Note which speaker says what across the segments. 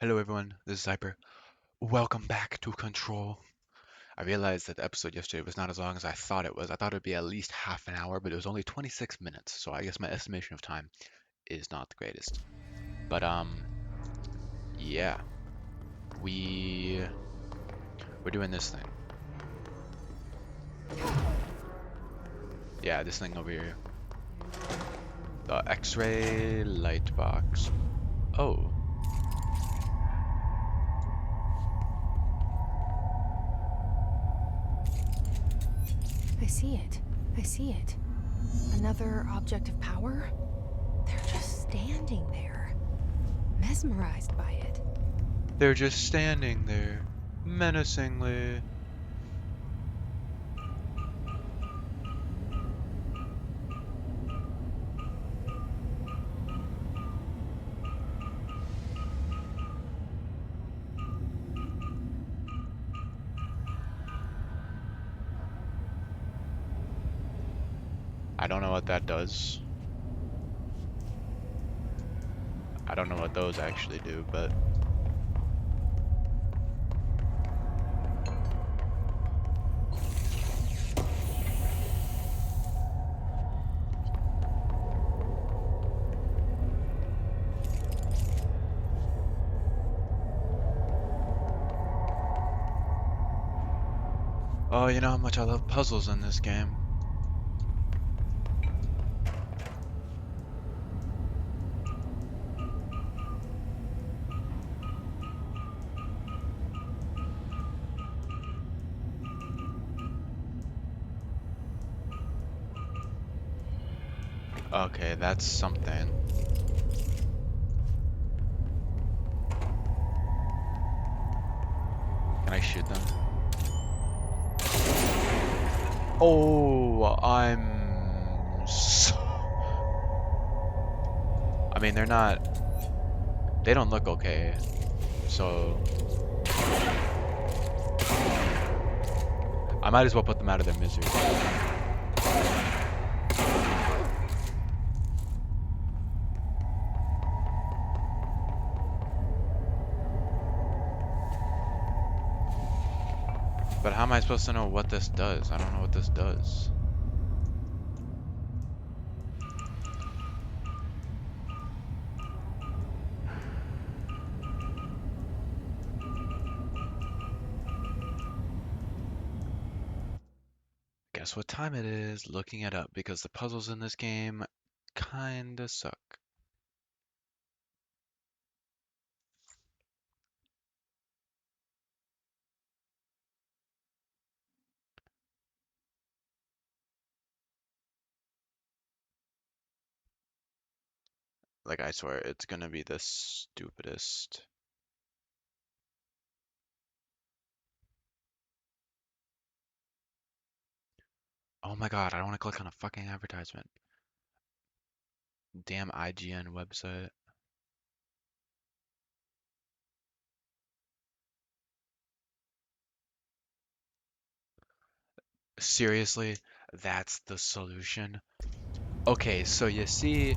Speaker 1: Hello everyone, this is Hyper. Welcome back to Control. I realized that the episode yesterday was not as long as I thought it was. I thought it'd be at least half an hour, but it was only 26 minutes, so I guess my estimation of time is not the greatest. But yeah, we we're doing this thing. Yeah, this thing over here. The X-ray light box. Oh,
Speaker 2: I see it. I see it. Another object of power? They're just standing there, mesmerized by it.
Speaker 1: they're just standing there, menacingly. I don't know what that does. I don't know what those actually do, but oh, you know how much I love puzzles in this game. Okay, that's something. Can I shoot them? Oh, I'm so... I mean, they're not... They don't look okay. So... I might as well put them out of their misery. But how am I supposed to know what this does? I don't know what this does. Guess what time it is? Looking it up because the puzzles in this game kinda suck. Like, I swear, it's gonna be the stupidest. Oh my god, I don't want to click on a fucking advertisement. Damn IGN website. Seriously, that's the solution. Okay, so you see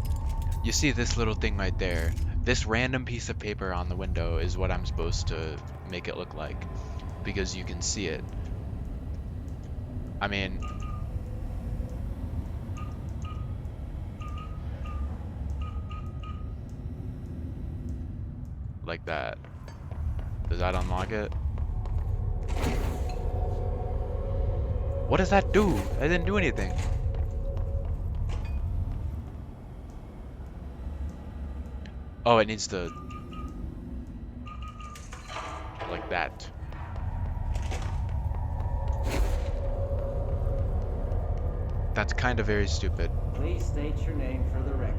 Speaker 1: this little thing right there. This random piece of paper on the window is what I'm supposed to make it look like because you can see it. I mean, like that. Does that unlock it? What does that do? I didn't do anything. Oh, it needs to like that. That's kind of very stupid.
Speaker 3: Please state your name for the record.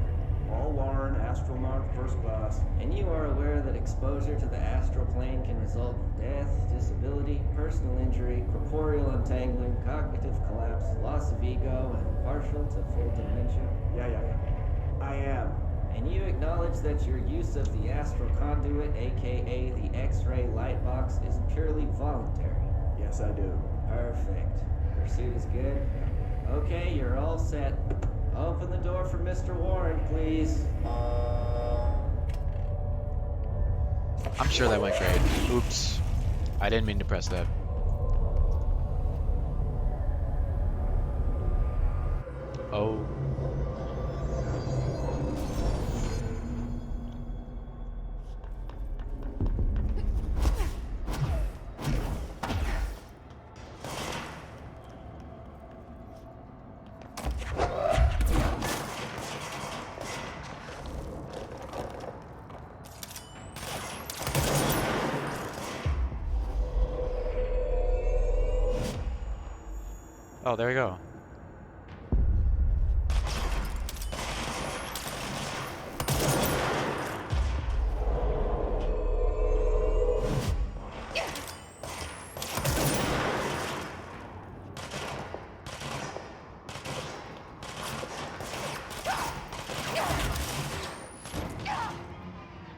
Speaker 3: Paul Warren, Astromark First Class. And you are aware that exposure to the astral plane can result in death, disability, personal injury, corporeal untangling, cognitive collapse, loss of ego, and partial to full dementia?
Speaker 4: Yeah. I am.
Speaker 3: And you acknowledge that your use of the astral conduit, aka the X-ray light box, is purely voluntary?
Speaker 4: Yes, I do.
Speaker 3: Perfect. Pursuit is good? Okay, you're all set. Open the door for Mr. Warren, please.
Speaker 1: I'm sure that went great. Oops. I didn't mean to press that. Oh. Oh, there we go.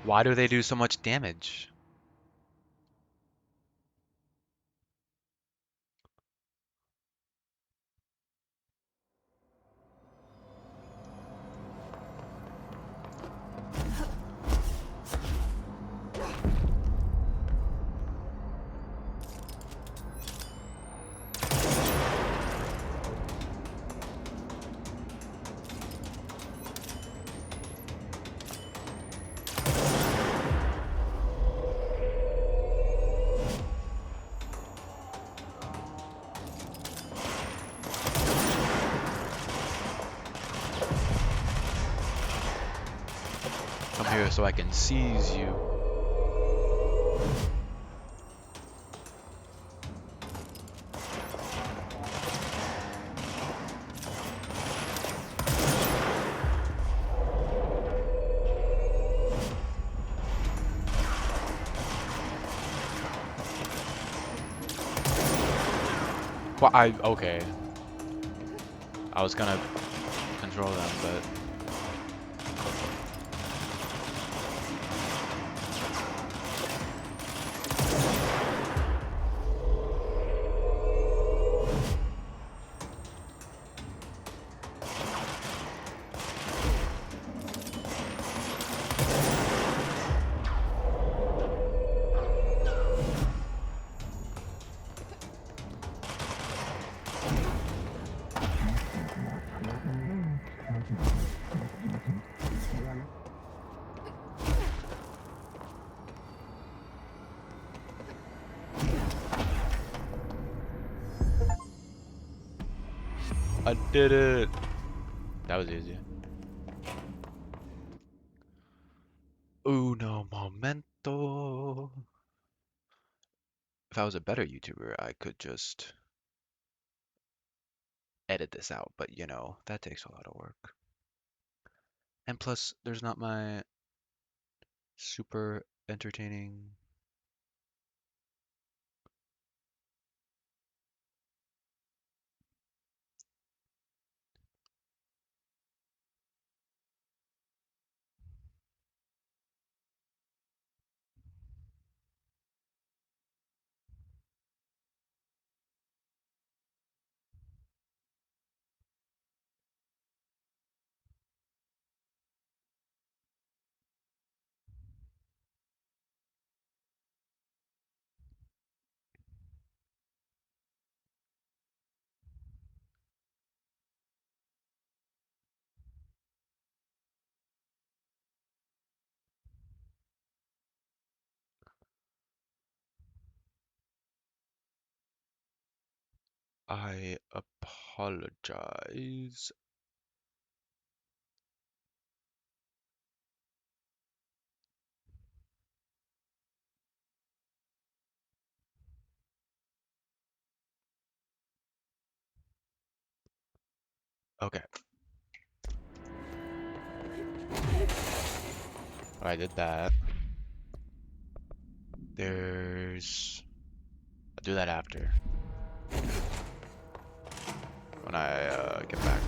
Speaker 1: Why do they do so much damage? Come here so I can seize you. Well, okay. I was gonna control them, but I did it. That was easy. Uno momento. If I was a better YouTuber, I could just edit this out, but you know, that takes a lot of work. And plus, there's not my super entertaining. I apologize. Okay, I did that. There's. I'll do that after when I get back.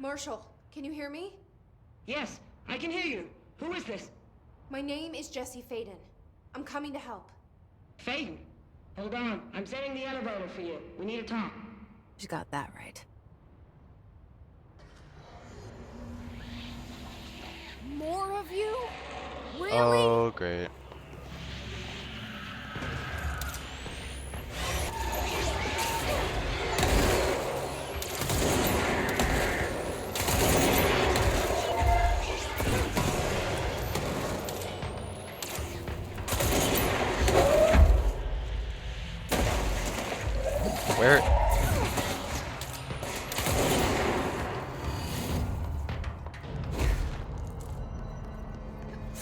Speaker 2: Marshall, can you hear me?
Speaker 5: Yes, I can hear you. Who is this?
Speaker 2: My name is Jesse Faden. I'm coming to help.
Speaker 5: Faden. Hold on, I'm setting the elevator for you. We need to talk.
Speaker 2: She got that right. More of you? Really?
Speaker 1: Oh, great. Where?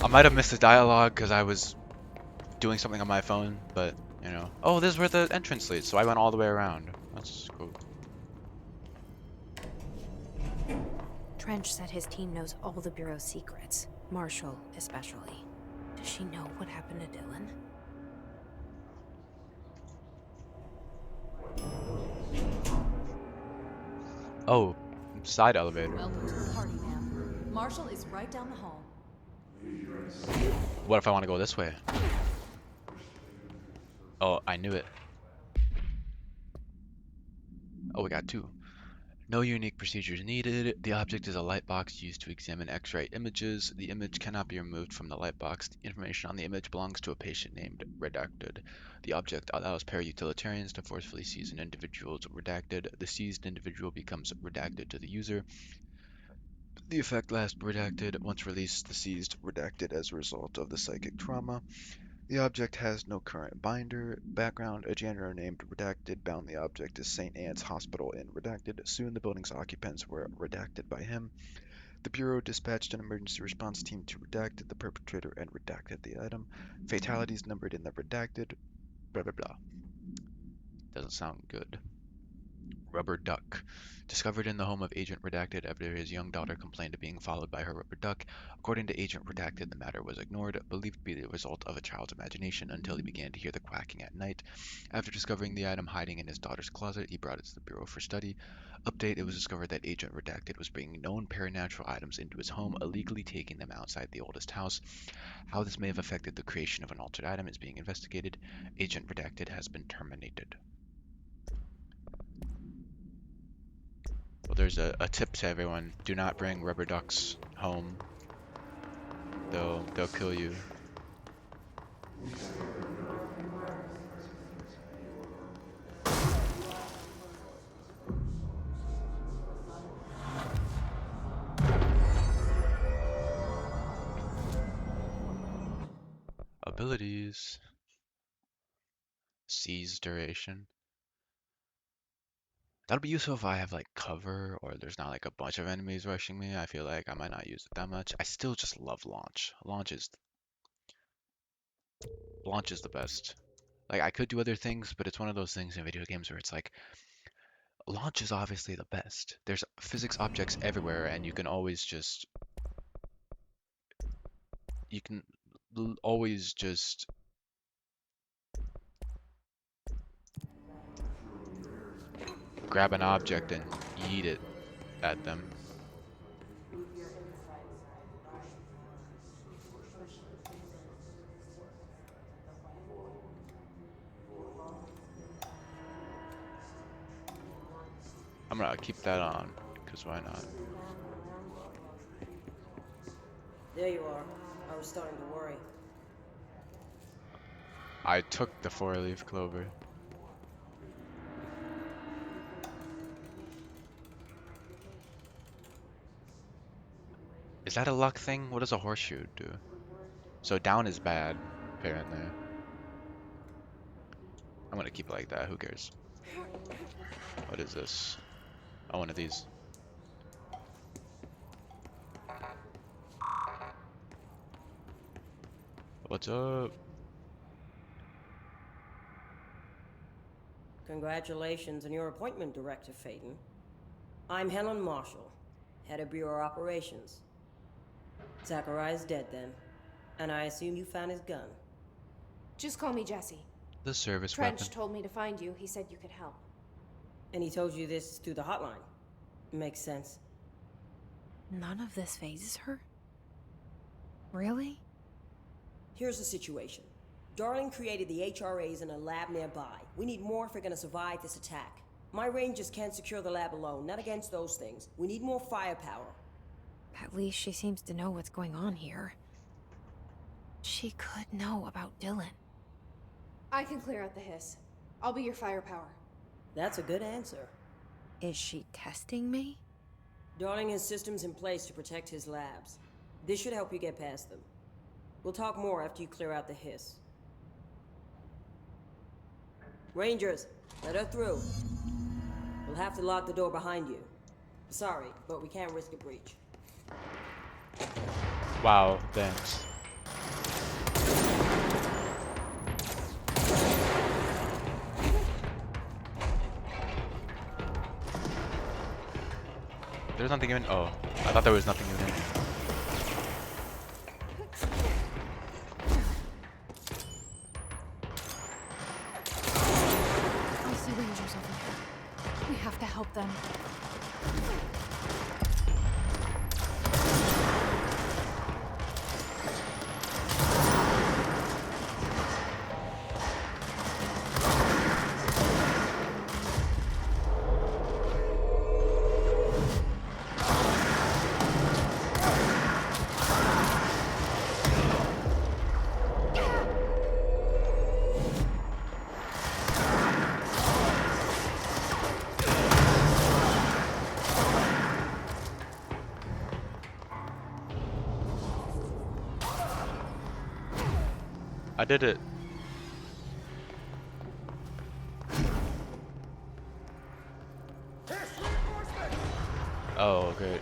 Speaker 1: I might have missed the dialogue because I was doing something on my phone, but, you know. Oh, this is where the entrance leads, so I went all the way around. That's cool.
Speaker 2: Trench said his team knows all the Bureau's secrets. Marshall, especially. Does she know what happened to Dylan?
Speaker 1: Oh, side elevator.
Speaker 6: Welcome to the party, ma'am. Marshall is right down the hall.
Speaker 1: What if I want to go this way? Oh, I knew it. Oh, we got two. No unique procedures needed. The object is a light box used to examine X-ray images. The image cannot be removed from the light box. The information on the image belongs to a patient named Redacted. The object allows para-utilitarians to forcefully seize an individual's Redacted. The seized individual becomes Redacted to the user. The effect lasts Redacted. Once released, the seized Redacted as a result of the psychic trauma. The object has no current binder. Background: a janitor named Redacted bound the object to St. Anne's Hospital in Redacted. Soon the building's occupants were redacted by him. The Bureau dispatched an emergency response team to Redacted the perpetrator and redacted the item. Fatalities numbered in the Redacted. Blah blah blah. Doesn't sound good. Rubber duck. Discovered in the home of Agent Redacted after his young daughter complained of being followed by her rubber duck. According to Agent Redacted, the matter was ignored, believed to be the result of a child's imagination, until he began to hear the quacking at night. After discovering the item hiding in his daughter's closet, he brought it to the Bureau for study. Update: it was discovered that Agent Redacted was bringing known paranatural items into his home, illegally taking them outside the oldest house. How this may have affected the creation of an altered item is being investigated. Agent Redacted has been terminated. Well, there's a tip to everyone: do not bring rubber ducks home. They'll kill you. Abilities. Seize duration. That'll be useful if I have like cover or there's not like a bunch of enemies rushing me. I feel like I might not use it that much. I still just love launch. Launch is the best. Like I could do other things, but it's one of those things in video games where it's like launch is obviously the best. There's physics objects everywhere and you can always just grab an object and yeet it at them. I'm gonna keep that on, because why not?
Speaker 5: There you are. I was starting to worry.
Speaker 1: I took the 4-leaf clover. Is that a luck thing? What does a horseshoe do? So down is bad, apparently. I'm gonna keep it like that, who cares? What is this? Oh, one of these. What's up?
Speaker 5: Congratulations on your appointment, Director Faden. I'm Helen Marshall, head of Bureau Operations. Zachariah's dead then, and I assume you found his gun.
Speaker 2: Just call me Jesse.
Speaker 1: The service
Speaker 2: Trench
Speaker 1: weapon.
Speaker 2: told me to find you. He said you could help.
Speaker 5: And he told you this through the hotline. Makes sense.
Speaker 2: None of this phases her? Really?
Speaker 5: Here's the situation. Darling created the HRAs in a lab nearby. We need more if we're gonna survive this attack. My rangers can't secure the lab alone, not against those things. We need more firepower.
Speaker 2: At least she seems to know what's going on here. She could know about Dylan.
Speaker 6: I can clear out the hiss. I'll be your firepower.
Speaker 5: That's a good answer.
Speaker 2: Is she testing me?
Speaker 5: Darling has systems in place to protect his labs. This should help you get past them. We'll talk more after you clear out the hiss. Rangers, let her through. We'll have to lock the door behind you. Sorry, but we can't risk a breach.
Speaker 1: Wow, thanks. There's nothing even. Oh, I thought there was nothing even in here.
Speaker 2: I see rangers over here. We have to help them.
Speaker 1: I did it. Oh, great.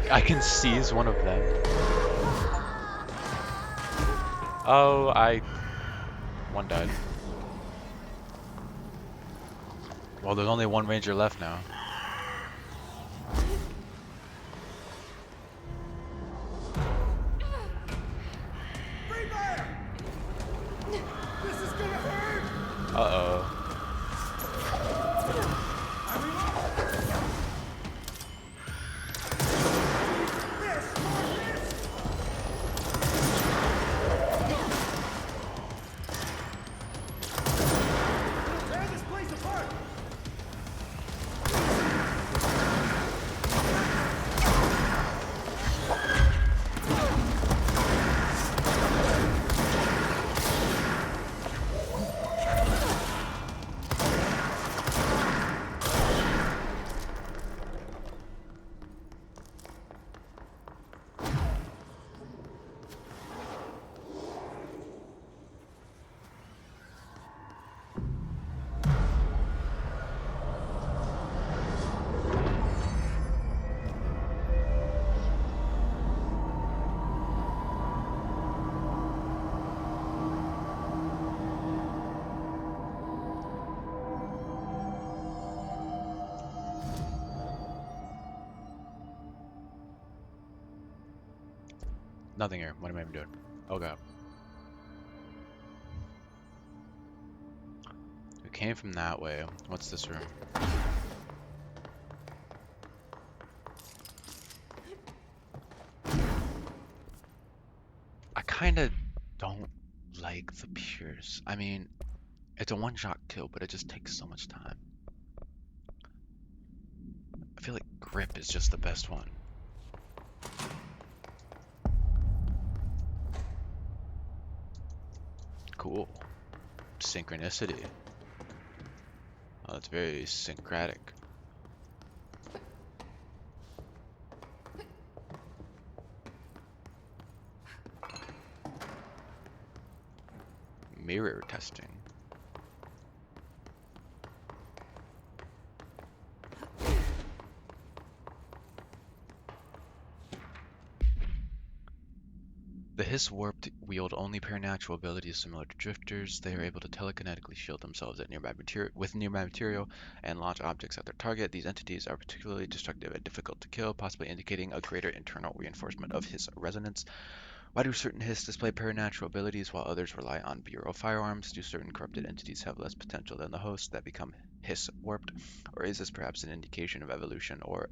Speaker 1: I can seize one of them. Oh, one died. Well, there's only one ranger left now.
Speaker 4: Free fire! This is gonna hurt!
Speaker 1: Uh-oh.
Speaker 4: Tear this place apart!
Speaker 1: Nothing here. What am I even doing? Oh god. We came from that way. What's this room? I kinda don't like the Pierce. I mean, it's a one-shot kill, but it just takes so much time. I feel like Grip is just the best one. Cool. Synchronicity. Oh, that's very syncretic. Mirror testing. The Hiss Warped wield only paranatural abilities similar to drifters. They are able to telekinetically shield themselves at nearby material and launch objects at their target. These entities are particularly destructive and difficult to kill, possibly indicating a greater internal reinforcement of Hiss resonance. Why do certain Hiss display paranatural abilities while others rely on Bureau firearms? Do certain corrupted entities have less potential than the host that become Hiss Warped? Or is this perhaps an indication of evolution or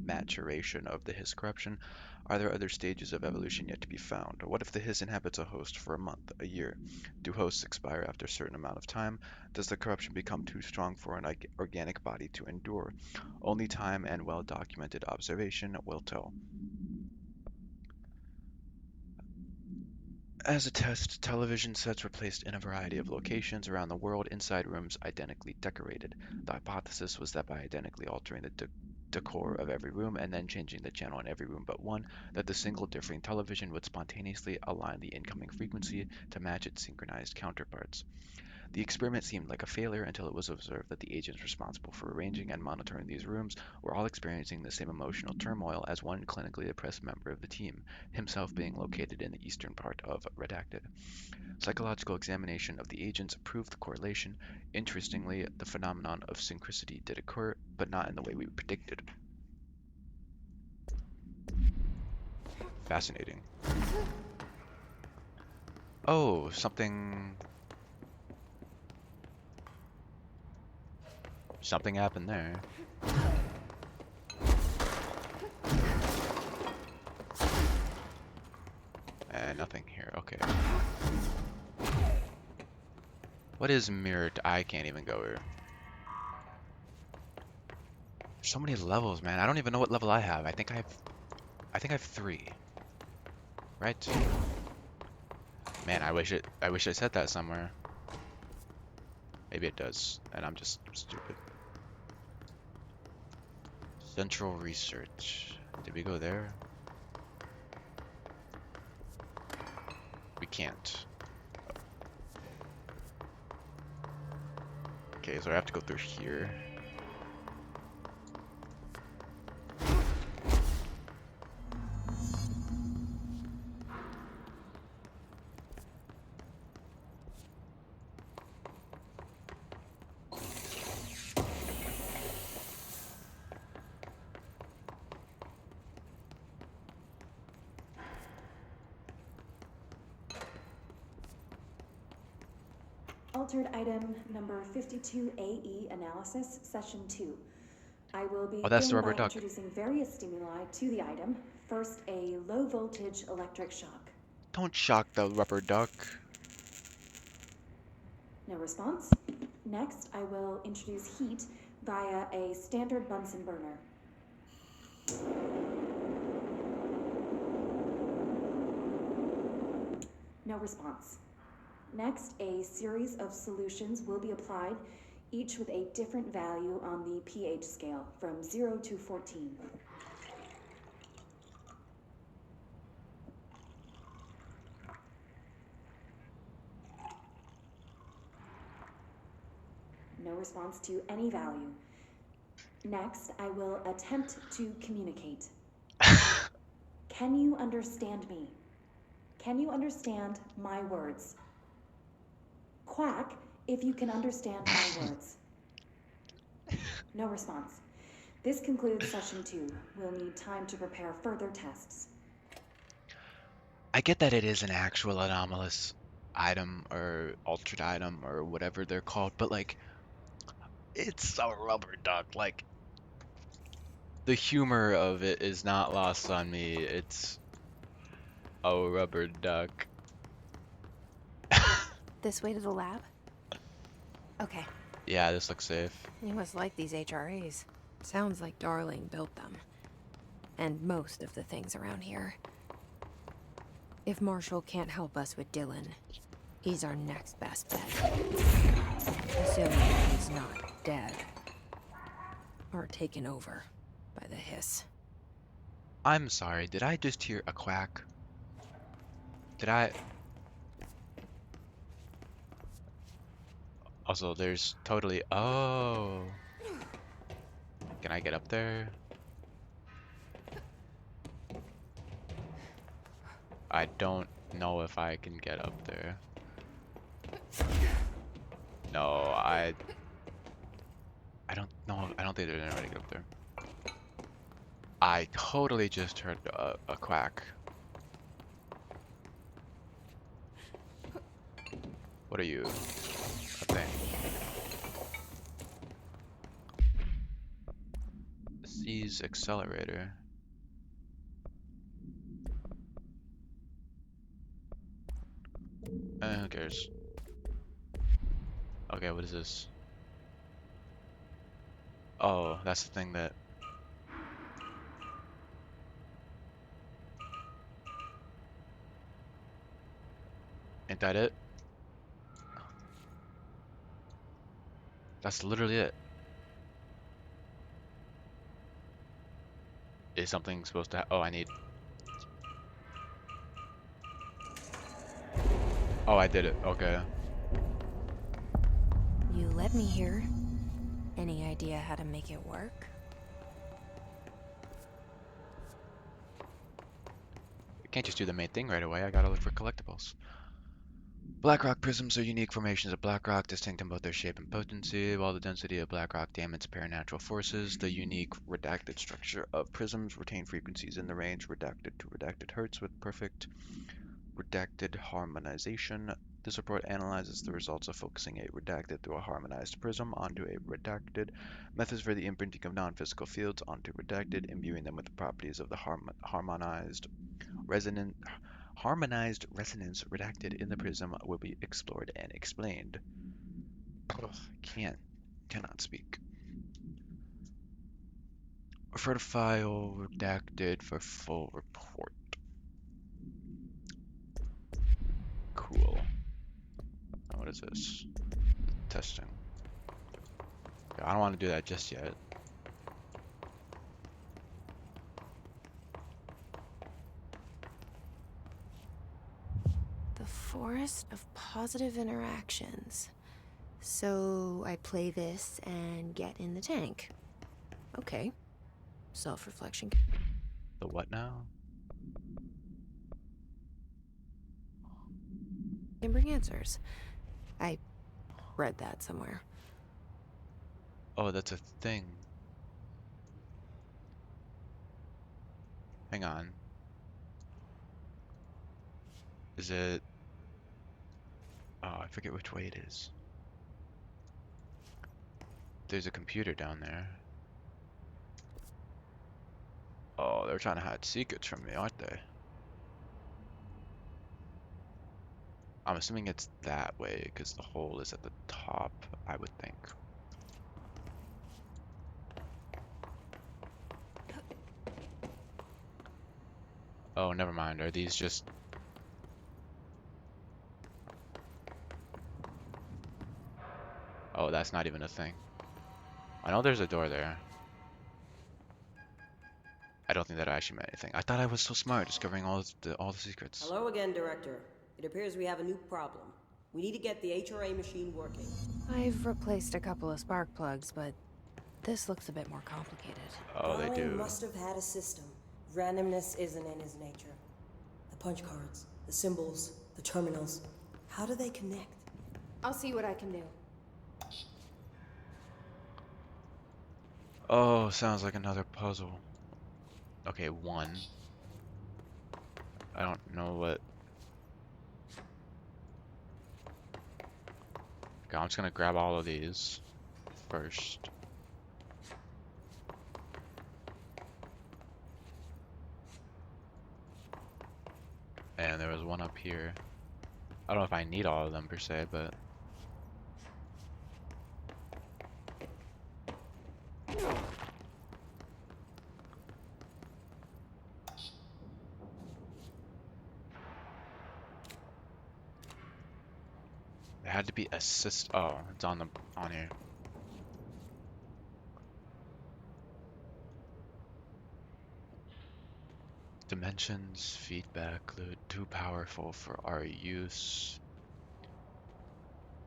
Speaker 1: maturation of the Hiss corruption? Are there other stages of evolution yet to be found? Or what if the Hiss inhabits a host for a month, a year? Do hosts expire after a certain amount of time? Does the corruption become too strong for an organic body to endure? Only time and well-documented observation will tell. As a test, television sets were placed in a variety of locations around the world inside rooms identically decorated. The hypothesis was that by identically altering the decor of every room and then changing the channel in every room but one, that the single differing television would spontaneously align the incoming frequency to match its synchronized counterparts. The experiment seemed like a failure until it was observed that the agents responsible for arranging and monitoring these rooms were all experiencing the same emotional turmoil as one clinically depressed member of the team, himself being located in the eastern part of Redacted. Psychological examination of the agents proved the correlation. Interestingly, the phenomenon of synchronicity did occur, but not in the way we predicted. Fascinating. Oh, something happened there. Nothing here. Okay. What is mirrored? I can't even go here. There's so many levels, man. I don't even know what level I have. I think I have 3. Right? Man, I wish I said that somewhere. Maybe it does, and I'm just stupid. Central research. Did we go there? We can't. Okay, so I have to go through here.
Speaker 7: Altered item number 52AE analysis, session 2. I will begin
Speaker 1: that's the rubber
Speaker 7: by
Speaker 1: duck.
Speaker 7: introducing various stimuli to the item. First, a low voltage electric shock.
Speaker 1: Don't shock the rubber duck.
Speaker 7: No response. Next, I will introduce heat via a standard Bunsen burner. No response. Next, a series of solutions will be applied, each with a different value on the pH scale, from 0 to 14. No response to any value. Next, I will attempt to communicate. Can you understand me? Can you understand my words? Quack if you can understand my words. No response. This concludes session 2. We'll need time to prepare further tests.
Speaker 1: I get that it is an actual anomalous item or altered item or whatever they're called, but like, it's a rubber duck. Like, the humor of it is not lost on me. It's a rubber duck.
Speaker 2: This way to the lab? Okay.
Speaker 1: Yeah, this looks safe.
Speaker 2: You must like these HRAs. Sounds like Darling built them. And most of the things around here. If Marshall can't help us with Dylan, he's our next best bet. Assuming he's not dead. Or taken over by the Hiss.
Speaker 1: I'm sorry, did I just hear a quack? Did I? Also, there's totally... Oh. Can I get up there? I don't know if I can get up there. No, I don't know. I don't think there's anybody to get up there. I totally just heard a quack. What are you? A thing. Seize accelerator. Who cares? Okay, what is this? Oh, that's the thing that... Ain't that it? That's literally it. Is something supposed to oh, I need... Oh, I did it. Okay.
Speaker 2: You led me here. Any idea how to make it work?
Speaker 1: I can't just do the main thing right away. I gotta look for collectibles. Blackrock prisms are unique formations of blackrock, distinct in both their shape and potency. While the density of blackrock dampens paranatural forces, the unique redacted structure of prisms retain frequencies in the range redacted to redacted hertz with perfect redacted harmonization. This report analyzes the results of focusing a redacted through a harmonized prism onto a redacted, methods for the imprinting of non-physical fields onto redacted, imbuing them with the properties of the harmonized resonance redacted in the prism will be explored and explained. Ugh, cannot speak. Refer to file redacted for full report. Cool. What is this? Testing. Yeah, I don't want to do that just yet.
Speaker 2: The forest of positive interactions. So I play this and get in the tank. Okay. Self-reflection.
Speaker 1: The what now?
Speaker 2: Can bring answers. I read that somewhere.
Speaker 1: Oh, that's a thing. Hang on. Is it... Oh, I forget which way it is. There's a computer down there. Oh, they're trying to hide secrets from me, aren't they? I'm assuming it's that way, because the hole is at the top, I would think. Oh, never mind. Are these just... Oh, that's not even a thing. I know there's a door there. I don't think that actually meant anything. I thought I was so smart, discovering all the secrets.
Speaker 5: Hello again, Director. It appears we have a new problem. We need to get the HRA machine working.
Speaker 2: I've replaced a couple of spark plugs, but this looks a bit more complicated.
Speaker 1: Oh, they
Speaker 5: Darling
Speaker 1: do.
Speaker 5: must have had a system. Randomness isn't in his nature. The punch cards, the symbols, the terminals. How do they connect?
Speaker 6: I'll see what I can do.
Speaker 1: Oh, sounds like another puzzle. Okay, one. I don't know what... Okay, I'm just gonna grab all of these first. And there was one up here. I don't know if I need all of them per se, but... There had to be assist. Oh, it's on here. Dimensions, feedback, load too powerful for our use.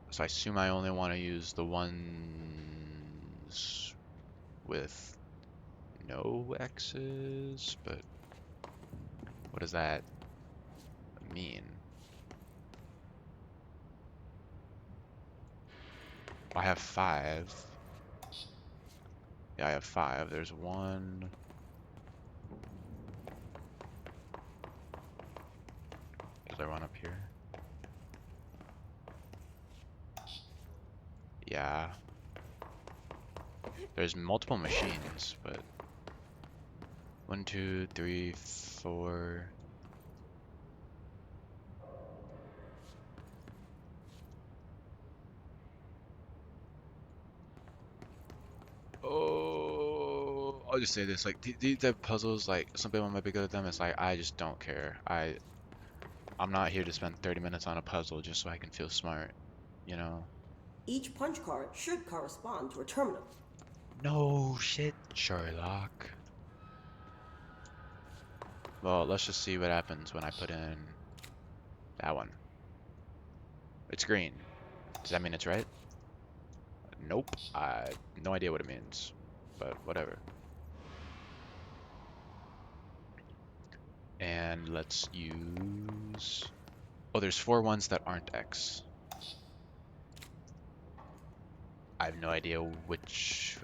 Speaker 1: So I assume I only want to use the ones with no X's, but what does that mean? I have 5. Yeah, I have 5. There's one. Is there one up here? Yeah. There's multiple machines, but 1, 2, 3, 4. Oh, I'll just say this: like these type of puzzles, like some people might be good at them. It's like I just don't care. I'm not here to spend 30 minutes on a puzzle just so I can feel smart, you know?
Speaker 5: Each punch card should correspond to a terminal.
Speaker 1: No shit, Sherlock. Well, let's just see what happens when I put in that one. It's green. Does that mean it's right? Nope. I no idea what it means, but whatever. And let's use... Oh, there's 4 ones that aren't X. I have no idea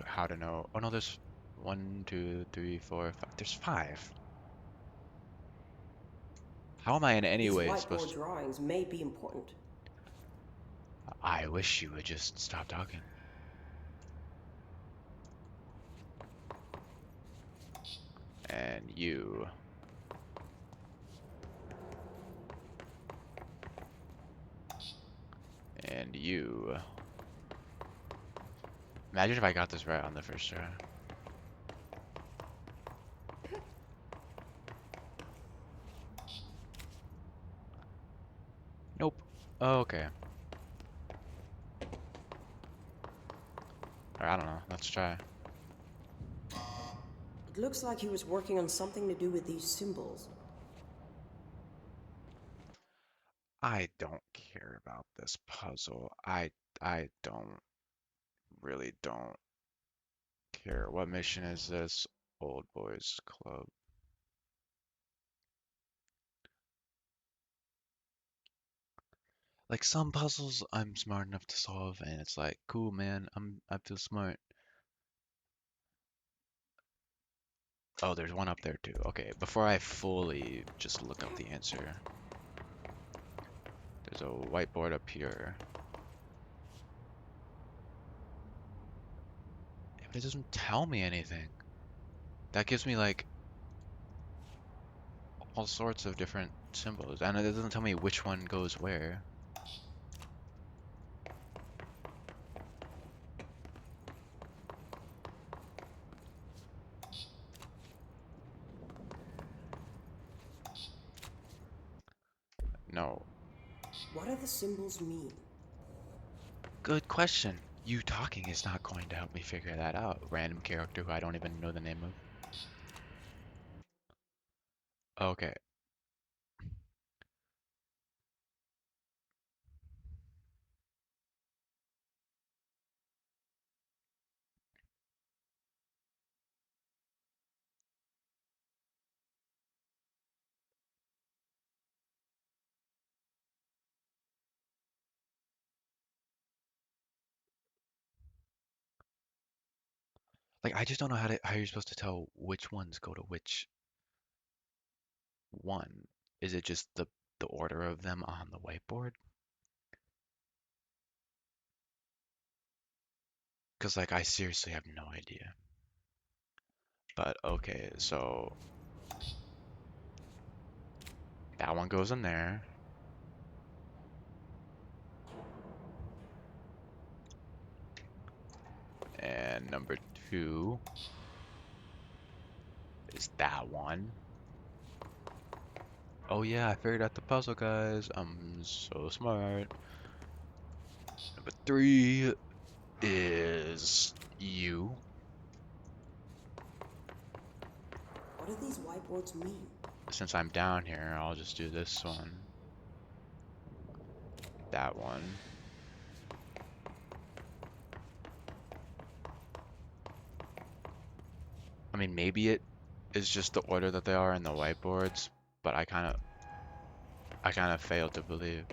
Speaker 1: how to know. Oh no, there's 1, 2, 3, 4, 5. There's 5. How am I in any
Speaker 5: These
Speaker 1: way supposed
Speaker 5: whiteboard
Speaker 1: to...
Speaker 5: drawings may be important.
Speaker 1: I wish you would just stop talking. And you. And you. Imagine if I got this right on the first try. Nope. Oh, okay. Or I don't know. Let's try.
Speaker 5: It looks like he was working on something to do with these symbols.
Speaker 1: I don't care about this puzzle. I don't really don't care. What mission is this? Old Boys Club. Like some puzzles I'm smart enough to solve and it's like, cool man, I feel smart. Oh, there's one up there too. Okay, before I fully just look up the answer. There's a whiteboard up here. Yeah, but it doesn't tell me anything. That gives me like all sorts of different symbols, and it doesn't tell me which one goes where. No.
Speaker 5: What do the symbols mean?
Speaker 1: Good question. You talking is not going to help me figure that out. Random character who I don't even know the name of. Okay. Like I just don't know how you're supposed to tell which ones go to which one. Is it just the order of them on the whiteboard? Because like I seriously have no idea. But okay, so that one goes in there. And number 2 is that one. Oh yeah, I figured out the puzzle, guys. I'm so smart. Number 3 is you.
Speaker 5: What do these whiteboards mean?
Speaker 1: Since I'm down here, I'll just do this one. That one. I mean, maybe it is just the order that they are in the whiteboards, but I kind of fail to believe.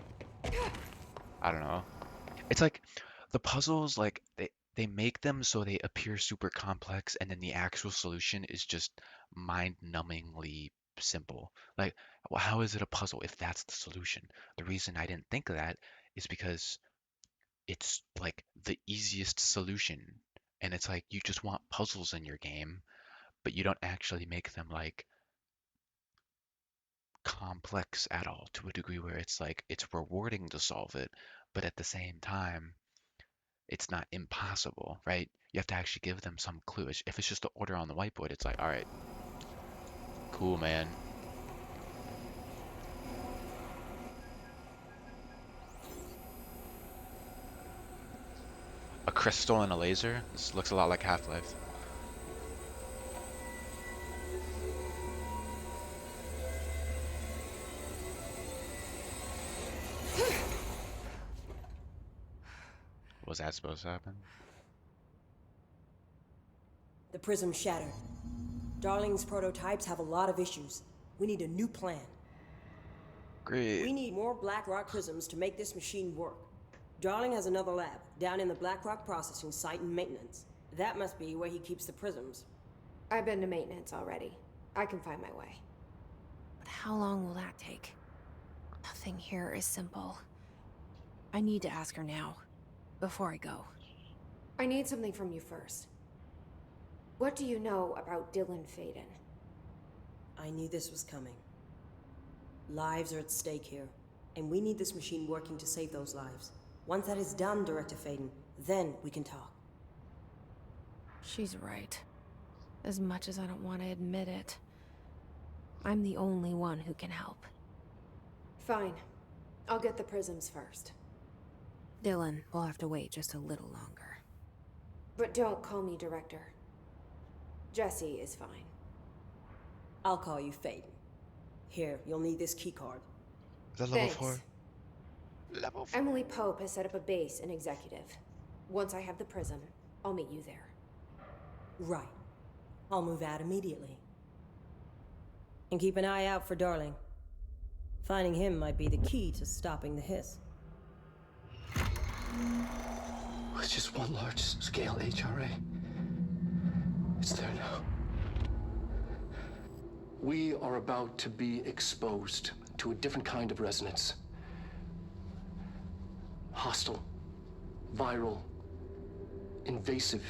Speaker 1: I don't know. It's like the puzzles, like they make them so they appear super complex, and then the actual solution is just mind-numbingly simple. Like, well, how is it a puzzle if that's the solution? The reason I didn't think of that is because it's like the easiest solution. And it's like you just want puzzles in your game, but you don't actually make them like complex at all to a degree where it's like it's rewarding to solve it, but at the same time, it's not impossible, right? You have to actually give them some clue. If it's just the order on the whiteboard, it's like, all right, cool, man. A crystal and a laser? This looks a lot like Half-Life. Was that supposed to happen?
Speaker 5: The prism shattered. Darling's prototypes have a lot of issues. We need a new plan.
Speaker 1: Great.
Speaker 5: We need more Blackrock prisms to make this machine work. Darling has another lab, down in the Blackrock processing site and maintenance. That must be where he keeps the prisms.
Speaker 2: I've been to maintenance already. I can find my way. But how long will that take? Nothing here is simple. I need to ask her now, before I go. I need something from you first. What do you know about Dylan Faden?
Speaker 5: I knew this was coming. Lives are at stake here, and we need this machine working to save those lives. Once that is done, Director Faden, then we can talk.
Speaker 2: She's right. As much as I don't want to admit it. I'm the only one who can help. Fine. I'll get the prisms first. Dylan will have to wait just a little longer. But don't call me Director. Jesse is fine.
Speaker 5: I'll call you Faden. Here, you'll need this keycard.
Speaker 1: Is that level
Speaker 2: Thanks.
Speaker 1: 4? Level 4.
Speaker 2: Emily Pope has set up a base in Executive. Once I have the prism, I'll meet you there.
Speaker 5: Right. I'll move out immediately. And keep an eye out for Darling. Finding him might be the key to stopping the hiss.
Speaker 8: It's just one large-scale HRA. It's there now. We are about to be exposed to a different kind of resonance. Hostile, viral, invasive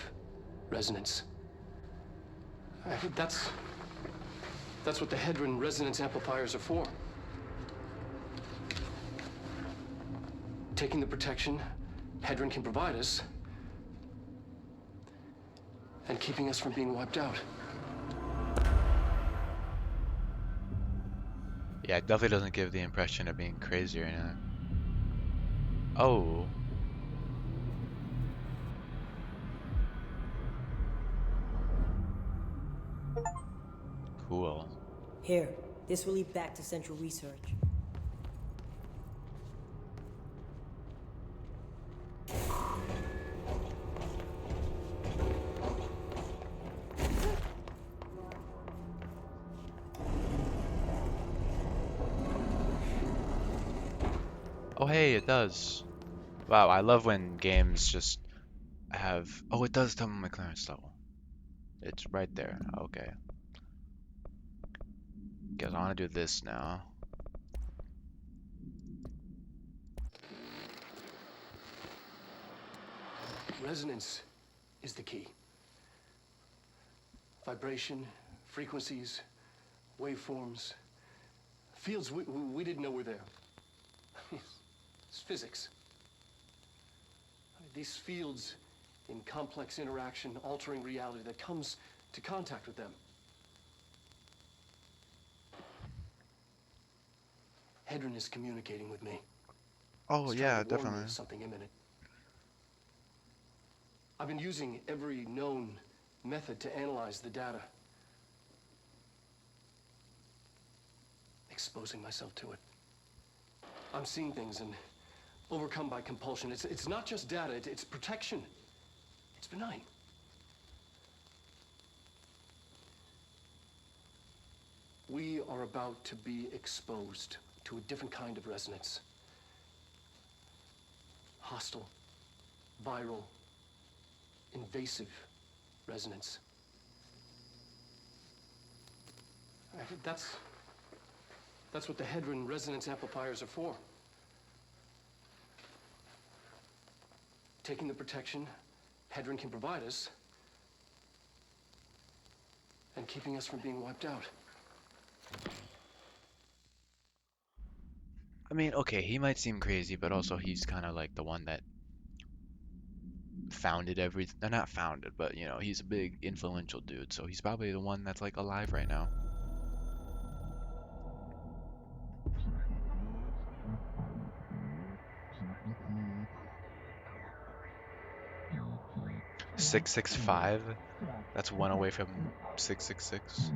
Speaker 8: resonance. That's what the Hedron resonance amplifiers are for. Taking the protection Hedron can provide us and keeping us from being wiped out.
Speaker 1: Yeah, it definitely doesn't give the impression of being crazy or anything. Oh. Cool.
Speaker 5: Here, this will lead back to Central Research.
Speaker 1: Oh, hey, it does. Wow, I love when games just have... Oh, it does tell me my clearance level. It's right there. Okay. Guess I want to do this now.
Speaker 8: Resonance is the key. Vibration, frequencies, waveforms, fields we didn't know were there. It's physics. These fields in complex interaction, altering reality that comes to contact with them. Hedron is communicating with me.
Speaker 1: Oh,
Speaker 8: He's
Speaker 1: yeah,
Speaker 8: trying to warn me
Speaker 1: definitely.
Speaker 8: of something imminent. I've been using every known method to analyze the data. Exposing myself to it. I'm seeing things and overcome by compulsion. It's not just data, it's protection. It's benign. We are about to be exposed to a different kind of resonance. Hostile, viral, invasive resonance. That's what the Hedron resonance amplifiers are for. Taking the protection Hedron can provide us and keeping us from being wiped out.
Speaker 1: I mean, okay, he might seem crazy, but also he's kind of like the one that founded everything. Not founded, but you know, he's a big influential dude, so he's probably the one that's like alive right now. "665? That's one away from 666.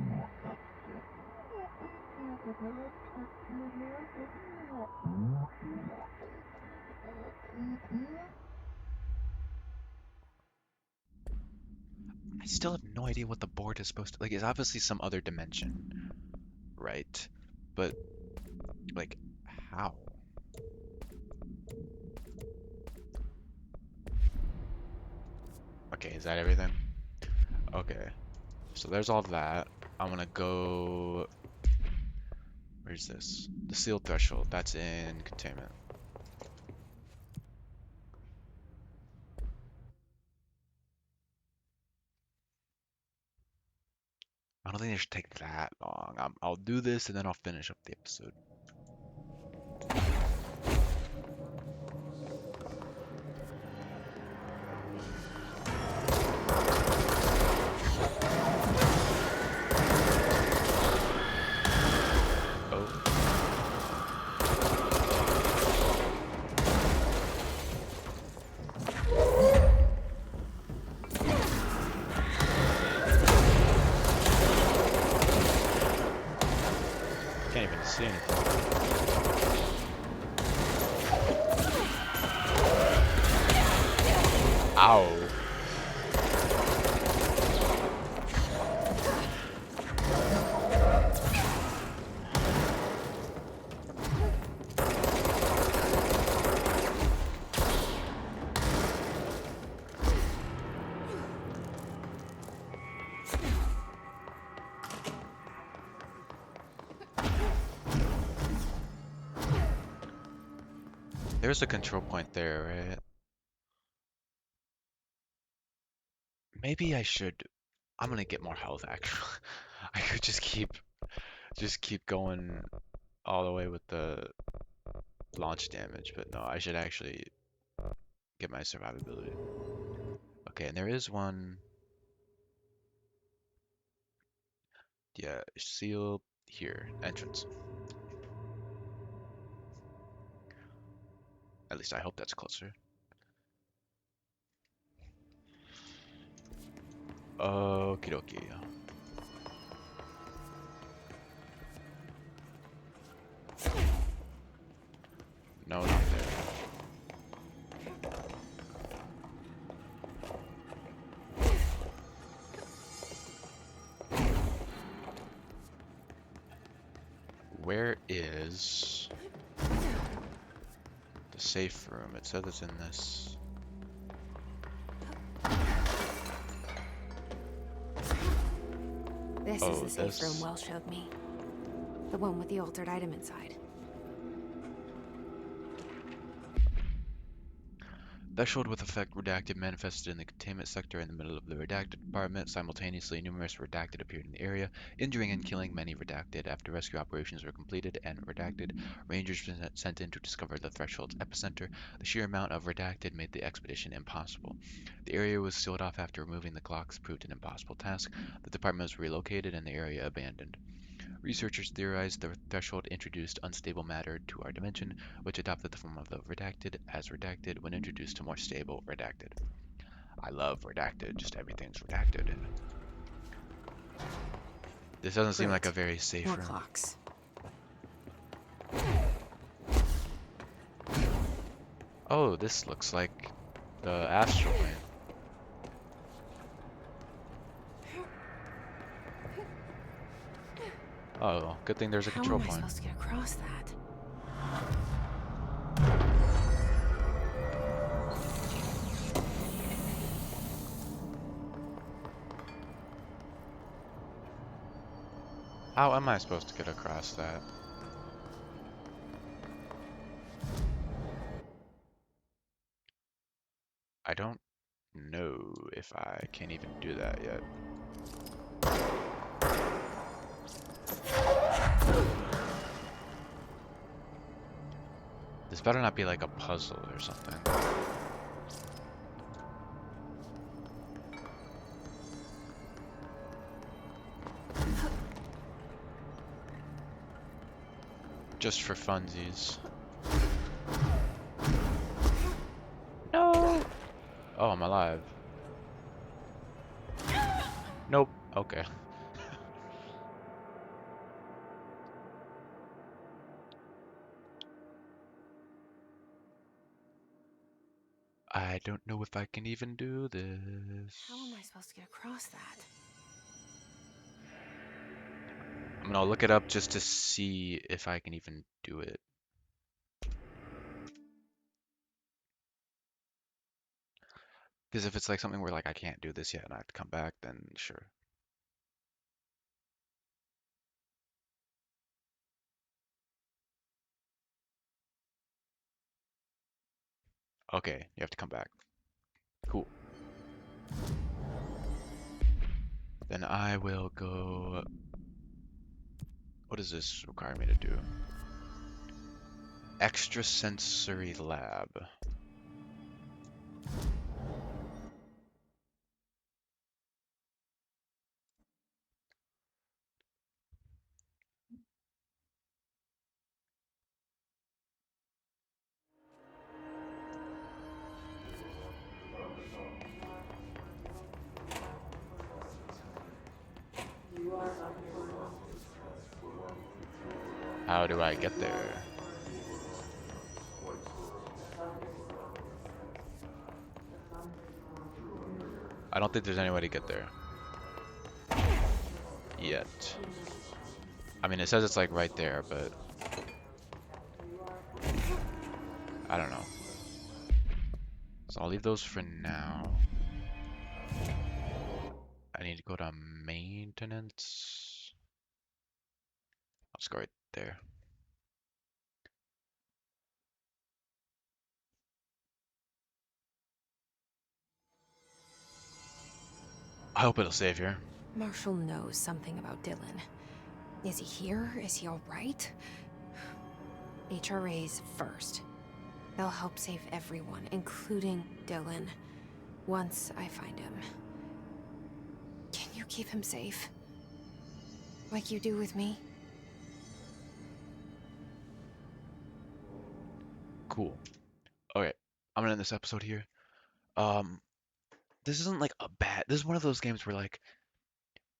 Speaker 1: I still have no idea what the board is supposed to like. It's obviously some other dimension, right? But like, how? Okay, is that everything? Okay, so there's all that. I'm gonna go. Where's this? The sealed threshold. That's in containment. I don't think it should take that long. I'll do this and then I'll finish up the episode. Can't even see anything. Ow. There's a control point there, right? Maybe I should. I'm gonna get more health actually. I could just keep going all the way with the launch damage, but no, I should actually get my survivability. Okay, and there is one. Yeah, seal here, entrance. At least I hope that's closer. Okie dokie. No, not there. Where is the safe room? It says it's in this.
Speaker 2: This is the safe room Wells showed me. The one with the altered item inside.
Speaker 1: Threshold with effect redacted manifested in the containment sector in the middle of the redacted department. Simultaneously, numerous redacted appeared in the area, injuring and killing many redacted. After rescue operations were completed and redacted, rangers were sent in to discover the threshold's epicenter. The sheer amount of redacted made the expedition impossible. The area was sealed off after removing the clocks proved an impossible task. The department was relocated and the area abandoned. Researchers theorized the threshold introduced unstable matter to our dimension, which adopted the form of the redacted as redacted when introduced to more stable redacted. I love redacted, just everything's redacted. This doesn't seem like a very safe
Speaker 2: More
Speaker 1: room.
Speaker 2: clocks.
Speaker 1: Oh, this looks like the astral plane. Oh, good thing there's a control
Speaker 2: How am I
Speaker 1: point.
Speaker 2: supposed to get across that?
Speaker 1: How am I supposed to get across that? I don't know if I can even do that yet. This better not be like a puzzle or something. Just for funsies. No! Oh, I'm alive. Nope. Okay. I don't know if I can even do this.
Speaker 2: How am I supposed to get across that?
Speaker 1: I'm gonna look it up just to see if I can even do it. Because if it's like something where like I can't do this yet and I have to come back, then sure. Okay, you have to come back. Cool. Then I will go. What does this require me to do? Extrasensory lab. How do I get there? I don't think there's any way to get there. Yet. I mean, it says it's like right there, but I don't know. So I'll leave those for now. I need to go to maintenance. I'll just go right there. I hope it'll save here.
Speaker 2: Marshall knows something about Dylan. Is he here? Is he alright? HRAs first. They'll help save everyone, including Dylan, once I find him. Can you keep him safe? Like you do with me?
Speaker 1: Cool. Okay, I'm gonna end this episode here. Um, this isn't like a bad. This is one of those games where like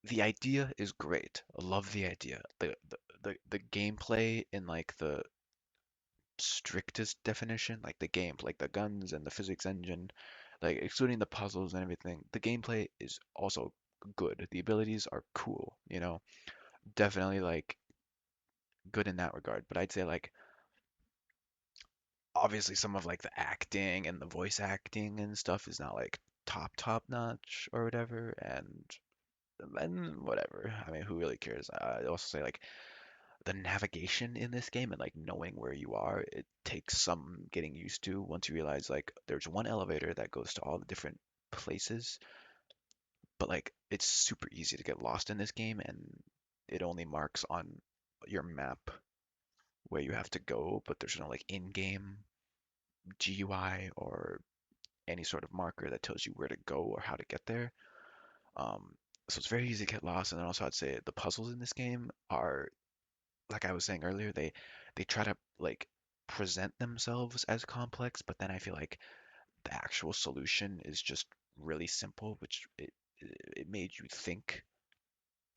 Speaker 1: the idea is great. I love the idea. The gameplay in like the strictest definition, like the game, like the guns and the physics engine, like excluding the puzzles and everything, the gameplay is also good. The abilities are cool, you know, definitely like good in that regard. But I'd say like obviously some of like the acting and the voice acting and stuff is not like top notch or whatever, and whatever. I mean, who really cares? I also say like the navigation in this game and like knowing where you are, it takes some getting used to once you realize like there's one elevator that goes to all the different places, but like it's super easy to get lost in this game and it only marks on your map where you have to go, but there's no like in-game GUI or any sort of marker that tells you where to go or how to get there. Um, so it's very easy to get lost. And then also I'd say the puzzles in this game are, like I was saying earlier, they try to like present themselves as complex, but then I feel like the actual solution is just really simple, which it made you think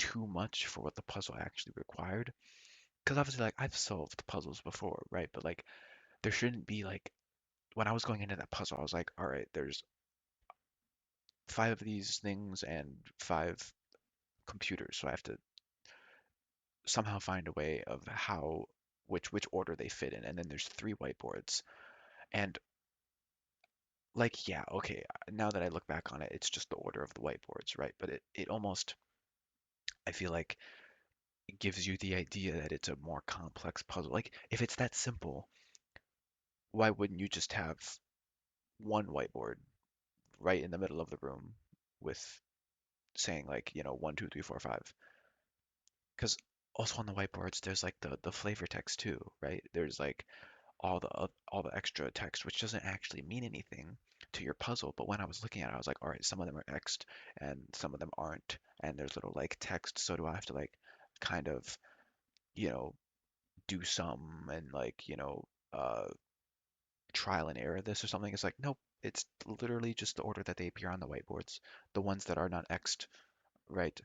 Speaker 1: too much for what the puzzle actually required. Because obviously, like I've solved puzzles before, right? But like there shouldn't be like when I was going into that puzzle, I was like, all right, there's five of these things and five computers, so I have to somehow find a way of how which order they fit in, and then there's three whiteboards. And like, yeah, okay, now that I look back on it, it's just the order of the whiteboards, right? But it almost, I feel like it gives you the idea that it's a more complex puzzle. Like, if it's that simple, why wouldn't you just have one whiteboard right in the middle of the room with saying like, 1, 2, 3, 4, 5? Because also on the whiteboards, there's like the flavor text too, right? There's like all the extra text, which doesn't actually mean anything to your puzzle. But when I was looking at it, I was like, all right, some of them are X'd and some of them aren't, and there's little like text. So do I have to like kind of, you know, do some and like, trial and error this or something? It's like, nope, it's literally just the order that they appear on the whiteboards, the ones that are not X'd, right?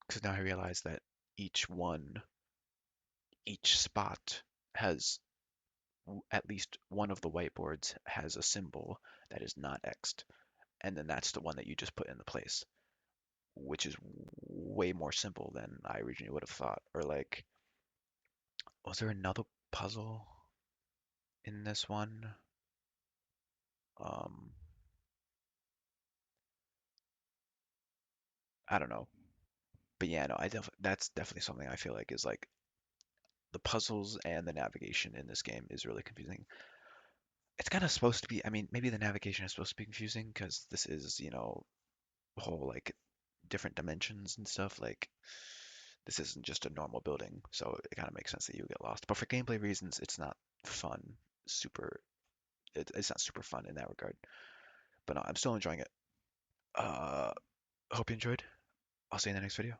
Speaker 1: Because now I realize that each one, each spot has at least one of the whiteboards has a symbol that is not X'd, and then that's the one that you just put in the place, which is way more simple than I originally would have thought. Or like, was there another puzzle in this one? Um, I don't know, but yeah, no, that's definitely something I feel like is like the puzzles and the navigation in this game is really confusing. It's kind of supposed to be, I mean, maybe the navigation is supposed to be confusing because this is, whole like different dimensions and stuff. Like this isn't just a normal building, so it kind of makes sense that you get lost. But for gameplay reasons, it's not fun. Super, it's not super fun in that regard. But no, I'm still enjoying it. Uh, hope you enjoyed. I'll see you in the next video.